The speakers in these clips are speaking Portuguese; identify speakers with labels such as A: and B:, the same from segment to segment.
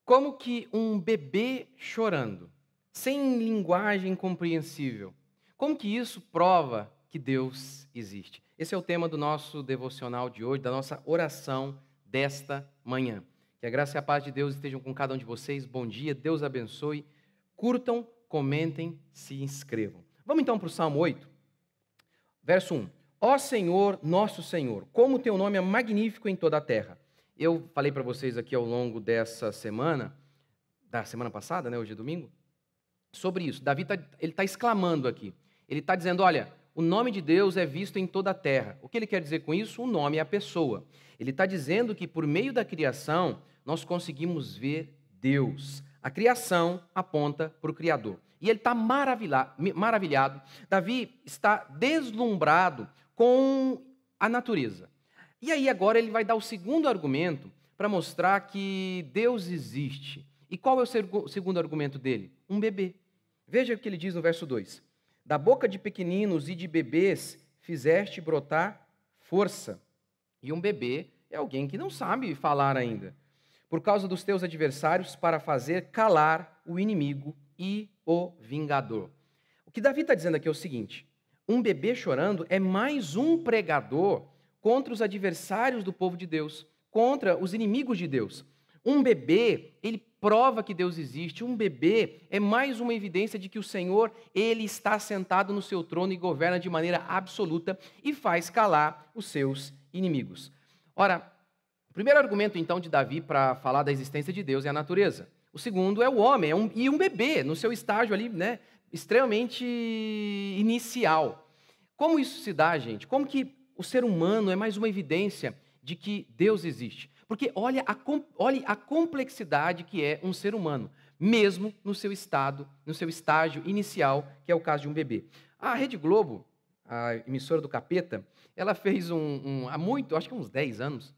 A: Como que um bebê chorando, sem linguagem compreensível, como que isso prova que Deus existe? Esse é o tema do nosso devocional de hoje, da nossa oração desta manhã. Que a graça e a paz de Deus estejam com cada um de vocês. Bom dia, Deus abençoe. Curtam, comentem, se inscrevam. Vamos então para o Salmo 8, verso 1. Ó Senhor, nosso Senhor, como o teu nome é magnífico em toda a terra. Eu falei para vocês aqui ao longo da semana passada, né, hoje é domingo, sobre isso. Davi está exclamando aqui. Ele está dizendo, olha, o nome de Deus é visto em toda a terra. O que ele quer dizer com isso? O nome é a pessoa. Ele está dizendo que por meio da criação, nós conseguimos ver Deus. A criação aponta para o Criador. E ele está maravilhado. Davi está deslumbrado com a natureza. E aí agora ele vai dar o segundo argumento para mostrar que Deus existe. E qual é o segundo argumento dele? Um bebê. Veja o que ele diz no verso 2. Da boca de pequeninos e de bebês fizeste brotar força. E um bebê é alguém que não sabe falar ainda. Por causa dos teus adversários, para fazer calar o inimigo e o vingador. O que Davi está dizendo aqui é o seguinte: um bebê chorando é mais um pregador contra os adversários do povo de Deus, contra os inimigos de Deus. Um bebê, ele prova que Deus existe. Um bebê é mais uma evidência de que o Senhor, ele está sentado no seu trono e governa de maneira absoluta e faz calar os seus inimigos. Ora, o primeiro argumento, então, de Davi para falar da existência de Deus é a natureza. O segundo é o homem, e um bebê, no seu estágio ali, né, extremamente inicial. Como isso se dá, gente? Como que o ser humano é mais uma evidência de que Deus existe? Porque olhe a complexidade que é um ser humano, mesmo no seu estágio inicial, que é o caso de um bebê. A Rede Globo, a emissora do Capeta, ela fez há muito, acho que uns 10 anos,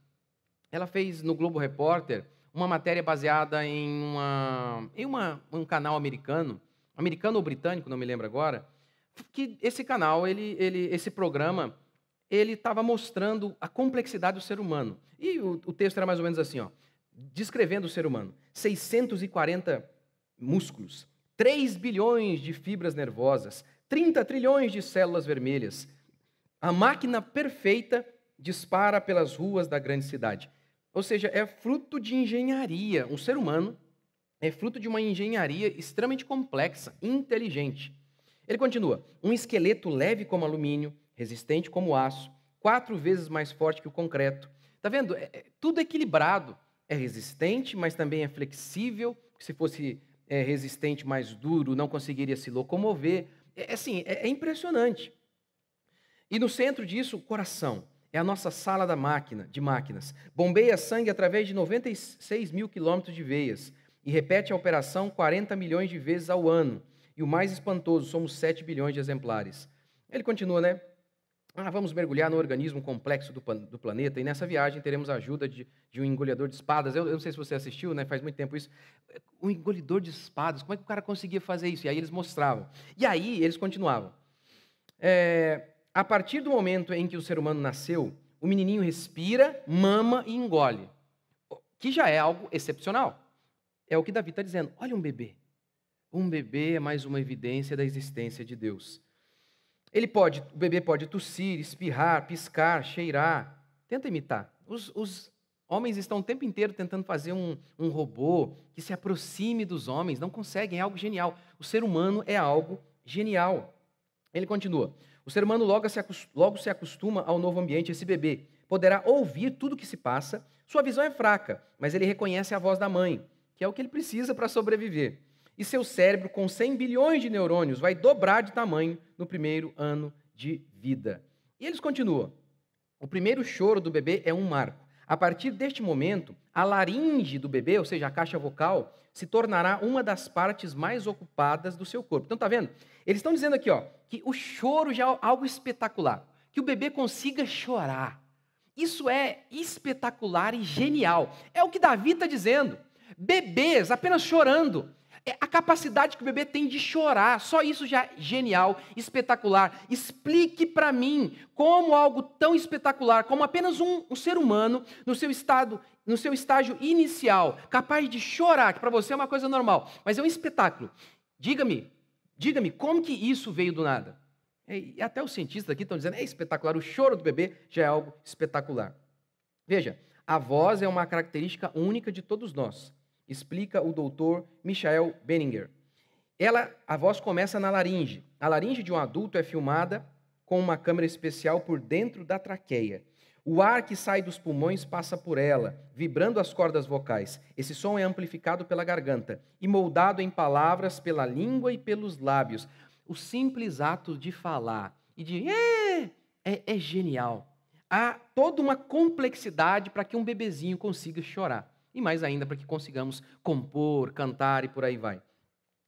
A: ela fez no Globo Repórter uma matéria baseada em um canal americano ou britânico, não me lembro agora, que esse canal, esse programa, ele estava mostrando a complexidade do ser humano. E o texto era mais ou menos assim, ó, descrevendo o ser humano. 640 músculos, 3 bilhões de fibras nervosas, 30 trilhões de células vermelhas. A máquina perfeita dispara pelas ruas da grande cidade. Ou seja, é fruto de engenharia. Um ser humano é fruto de uma engenharia extremamente complexa, inteligente. Ele continua, um esqueleto leve como alumínio, resistente como aço, 4 vezes mais forte que o concreto. Está vendo? Tudo equilibrado. É resistente, mas também é flexível. Se fosse resistente, mais duro, não conseguiria se locomover. É impressionante. E no centro disso, o coração. É a nossa sala de máquinas. Bombeia sangue através de 96 mil quilômetros de veias e repete a operação 40 milhões de vezes ao ano. E o mais espantoso, somos 7 bilhões de exemplares. Ele continua, né? Vamos mergulhar no organismo complexo do planeta e nessa viagem teremos a ajuda de um engolidor de espadas. Eu não sei se você assistiu, né? Faz muito tempo isso. Um engolidor de espadas, como é que o cara conseguia fazer isso? E aí eles mostravam. E aí eles continuavam. A partir do momento em que o ser humano nasceu, o menininho respira, mama e engole, que já é algo excepcional. É o que Davi está dizendo. Olha um bebê. Um bebê é mais uma evidência da existência de Deus. O bebê pode tossir, espirrar, piscar, cheirar. Tenta imitar. Os homens estão o tempo inteiro tentando fazer um robô que se aproxime dos homens. Não conseguem, é algo genial. O ser humano é algo genial. Ele continua. O ser humano logo se acostuma ao novo ambiente. Esse bebê poderá ouvir tudo o que se passa. Sua visão é fraca, mas ele reconhece a voz da mãe, que é o que ele precisa para sobreviver. E seu cérebro, com 100 bilhões de neurônios, vai dobrar de tamanho no primeiro ano de vida. E eles continuam. O primeiro choro do bebê é um marco. A partir deste momento, a laringe do bebê, ou seja, a caixa vocal, se tornará uma das partes mais ocupadas do seu corpo. Então, está vendo? Eles estão dizendo aqui, ó, que o choro já é algo espetacular. Que o bebê consiga chorar. Isso é espetacular e genial. É o que Davi está dizendo. Bebês apenas chorando. a capacidade que o bebê tem de chorar, só isso já é genial, espetacular. Explique para mim como algo tão espetacular, como apenas um ser humano no seu estágio inicial, capaz de chorar, que para você é uma coisa normal, mas é um espetáculo. Diga-me, como que isso veio do nada? E até os cientistas aqui estão dizendo, é espetacular, o choro do bebê já é algo espetacular. Veja, a voz é uma característica única de todos nós, explica o doutor Michael Benninger. A voz começa na laringe. A laringe de um adulto é filmada com uma câmera especial por dentro da traqueia. O ar que sai dos pulmões passa por ela, vibrando as cordas vocais. Esse som é amplificado pela garganta e moldado em palavras pela língua e pelos lábios. O simples ato de falar e de é genial. Há toda uma complexidade para que um bebezinho consiga chorar. E mais ainda para que consigamos compor, cantar e por aí vai.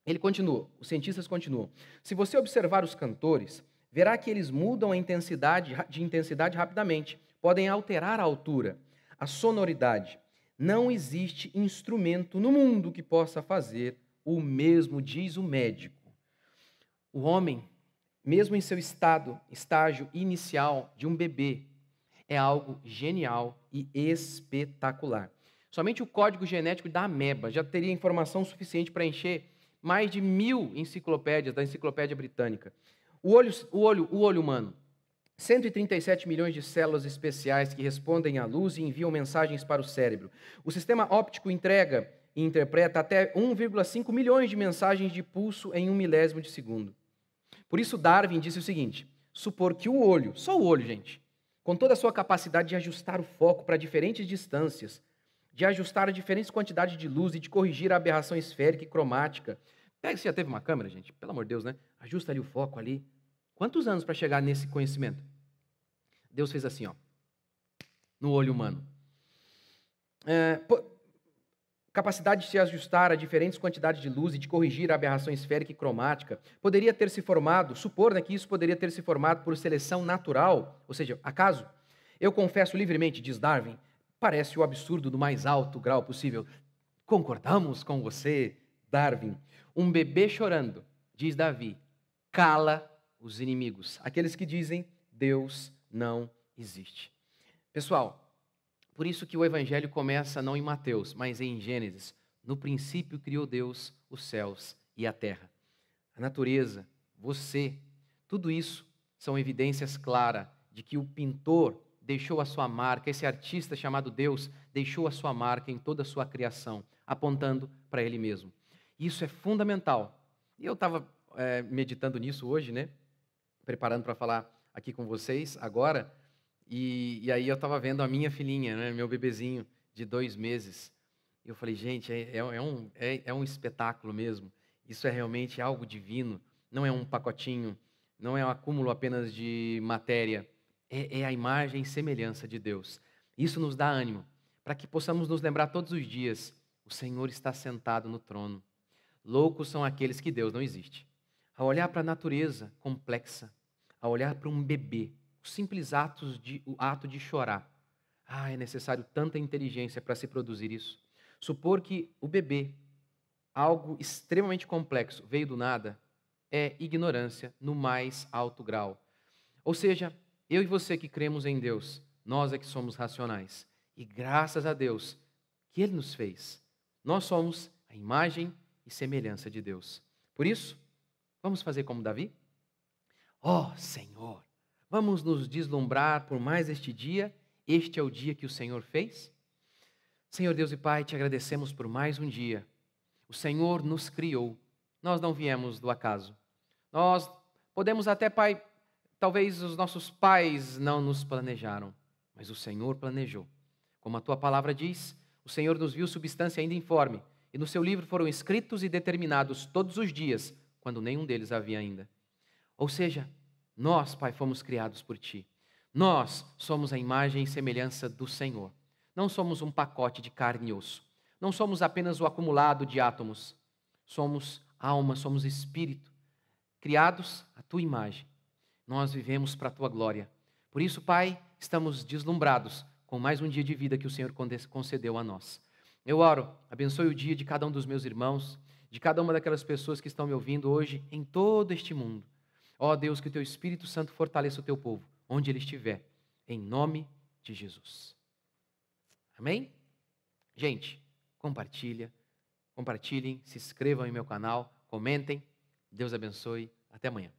A: Ele continua, os cientistas continuam. Se você observar os cantores, verá que eles mudam a intensidade rapidamente. Podem alterar a altura, a sonoridade. Não existe instrumento no mundo que possa fazer o mesmo, diz o médico. O homem, mesmo em seu estágio inicial de um bebê, é algo genial e espetacular. Somente o código genético da ameba já teria informação suficiente para encher mais de 1000 enciclopédias da Enciclopédia Britânica. O olho humano. 137 milhões de células especiais que respondem à luz e enviam mensagens para o cérebro. O sistema óptico entrega e interpreta até 1,5 milhões de mensagens de pulso em 1 milésimo de segundo. Por isso Darwin disse o seguinte, supor que o olho, só o olho, gente, com toda a sua capacidade de ajustar o foco para diferentes distâncias, de ajustar a diferentes quantidades de luz e de corrigir a aberração esférica e cromática. Pega, você já teve uma câmera, gente? Pelo amor de Deus, né? Ajusta ali o foco ali. Quantos anos para chegar nesse conhecimento? Deus fez assim, ó, no olho humano. Capacidade de se ajustar a diferentes quantidades de luz e de corrigir a aberração esférica e cromática. Poderia ter se formado, supor que isso poderia ter se formado por seleção natural, ou seja, acaso? Eu confesso livremente, diz Darwin, parece o absurdo do mais alto grau possível. Concordamos com você, Darwin. Um bebê chorando, diz Davi, cala os inimigos. Aqueles que dizem, Deus não existe. Pessoal, por isso que o Evangelho começa não em Mateus, mas em Gênesis. No princípio criou Deus os céus e a terra. A natureza, você, tudo isso são evidências claras de que o pintor deixou a sua marca, esse artista chamado Deus deixou a sua marca em toda a sua criação, apontando para Ele mesmo. Isso é fundamental. E eu estava meditando nisso hoje, né? Preparando para falar aqui com vocês agora, e aí eu estava vendo a minha filhinha, né, meu bebezinho de 2 meses, e eu falei, gente, é um espetáculo mesmo, isso é realmente algo divino, não é um pacotinho, não é um acúmulo apenas de matéria, é a imagem e semelhança de Deus. Isso nos dá ânimo, para que possamos nos lembrar todos os dias, o Senhor está sentado no trono. Loucos são aqueles que Deus não existe. Ao olhar para a natureza complexa, a olhar para um bebê, o simples o ato de chorar. É necessário tanta inteligência para se produzir isso. Supor que o bebê, algo extremamente complexo, veio do nada, é ignorância no mais alto grau. Ou seja, eu e você que cremos em Deus, nós é que somos racionais. E graças a Deus que Ele nos fez, nós somos a imagem e semelhança de Deus. Por isso, vamos fazer como Davi? Senhor, vamos nos deslumbrar por mais este dia. Este é o dia que o Senhor fez. Senhor Deus e Pai, te agradecemos por mais um dia. O Senhor nos criou. Nós não viemos do acaso. Nós podemos até, Pai, talvez os nossos pais não nos planejaram, mas o Senhor planejou. Como a tua palavra diz, o Senhor nos viu substância ainda informe, e no seu livro foram escritos e determinados todos os dias, quando nenhum deles havia ainda. Ou seja, nós, Pai, fomos criados por Ti. Nós somos a imagem e semelhança do Senhor. Não somos um pacote de carne e osso. Não somos apenas o acumulado de átomos. Somos alma, somos espírito, criados à Tua imagem. Nós vivemos para a Tua glória. Por isso, Pai, estamos deslumbrados com mais um dia de vida que o Senhor concedeu a nós. Eu oro, abençoe o dia de cada um dos meus irmãos, de cada uma daquelas pessoas que estão me ouvindo hoje em todo este mundo. Ó Deus, que o teu Espírito Santo fortaleça o teu povo, onde ele estiver, em nome de Jesus. Amém? Gente, compartilhem, se inscrevam em meu canal, comentem. Deus abençoe. Até amanhã.